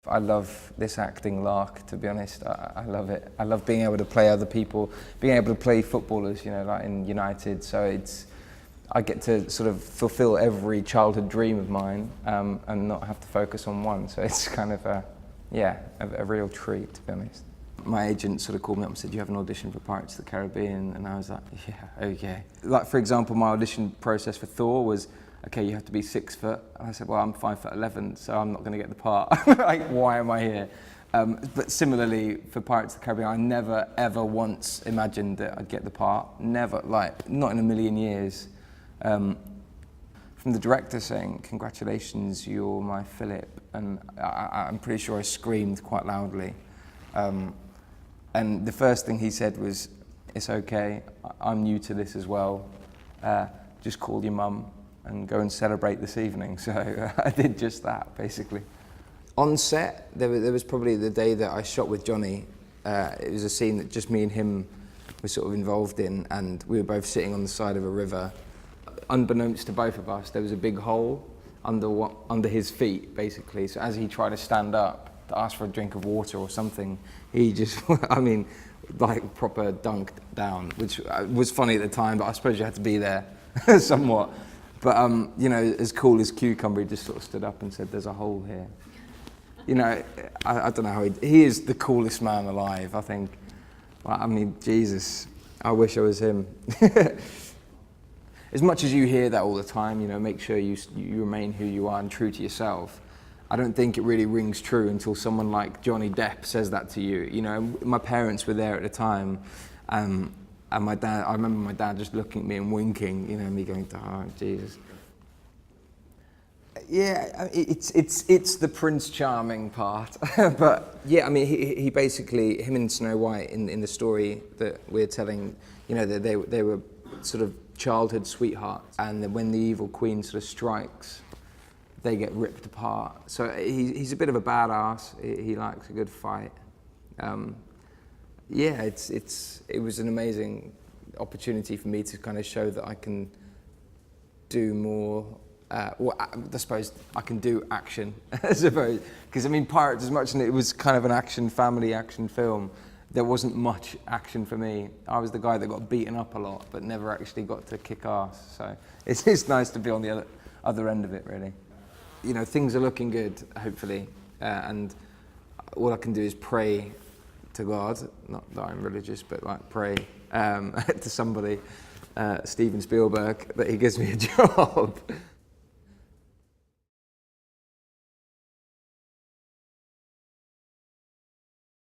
I love this acting lark, to be honest. I love it. I love being able to play other people, being able to play footballers, you know, like in United. So I get to sort of fulfill every childhood dream of mine and not have to focus on one. So it's kind of a real treat, to be honest. My agent sort of called me up and said, "You have an audition for Pirates of the Caribbean," and I was like, "Yeah, okay." Like, for example, my audition process for Thor was, okay, you have to be 6 foot. And I said, well, I'm 5'11", so I'm not going to get the part. Like, why am I here? But similarly, for Pirates of the Caribbean, I never, ever once imagined that I'd get the part. Never, like, not in a million years. From the director saying, "Congratulations, you're my Philip," and I'm pretty sure I screamed quite loudly. And the first thing he said was, "It's okay, I'm new to this as well. Just call your mum and go and celebrate this evening." So I did just that, basically. On set, there was probably the day that I shot with Johnny. It was a scene that just me and him were sort of involved in, and we were both sitting on the side of a river. Unbeknownst to both of us, there was a big hole under his feet, basically. So as he tried to stand up to ask for a drink of water or something, he just, I mean, like proper dunked down, which was funny at the time, but I suppose you had to be there somewhat. But, you know, as cool as cucumber, he just sort of stood up and said, "There's a hole here." You know, I don't know how he is the coolest man alive, I think. Well, I mean, Jesus, I wish I was him. As much as you hear that all the time, you know, make sure you remain who you are and true to yourself, I don't think it really rings true until someone like Johnny Depp says that to you. You know, my parents were there at the time, and my dad, I remember my dad just looking at me and winking, you know, me going, "Oh, Jesus." Yeah, it's the Prince Charming part. But yeah, I mean, he basically, him and Snow White in the story that we're telling, you know, they were sort of childhood sweethearts, and then when the evil queen sort of strikes, they get ripped apart. So he's a bit of a badass. He likes a good fight. Yeah, it was an amazing opportunity for me to kind of show that I can do more. Well, I suppose I can do action, I suppose. Because I mean, Pirates, as much as it was kind of an action family action film, there wasn't much action for me. I was the guy that got beaten up a lot, but never actually got to kick ass. So it's nice to be on the other end of it, really. You know, things are looking good, hopefully, and all I can do is pray to God, not that I'm religious, but like pray to somebody, Steven Spielberg, that he gives me a job.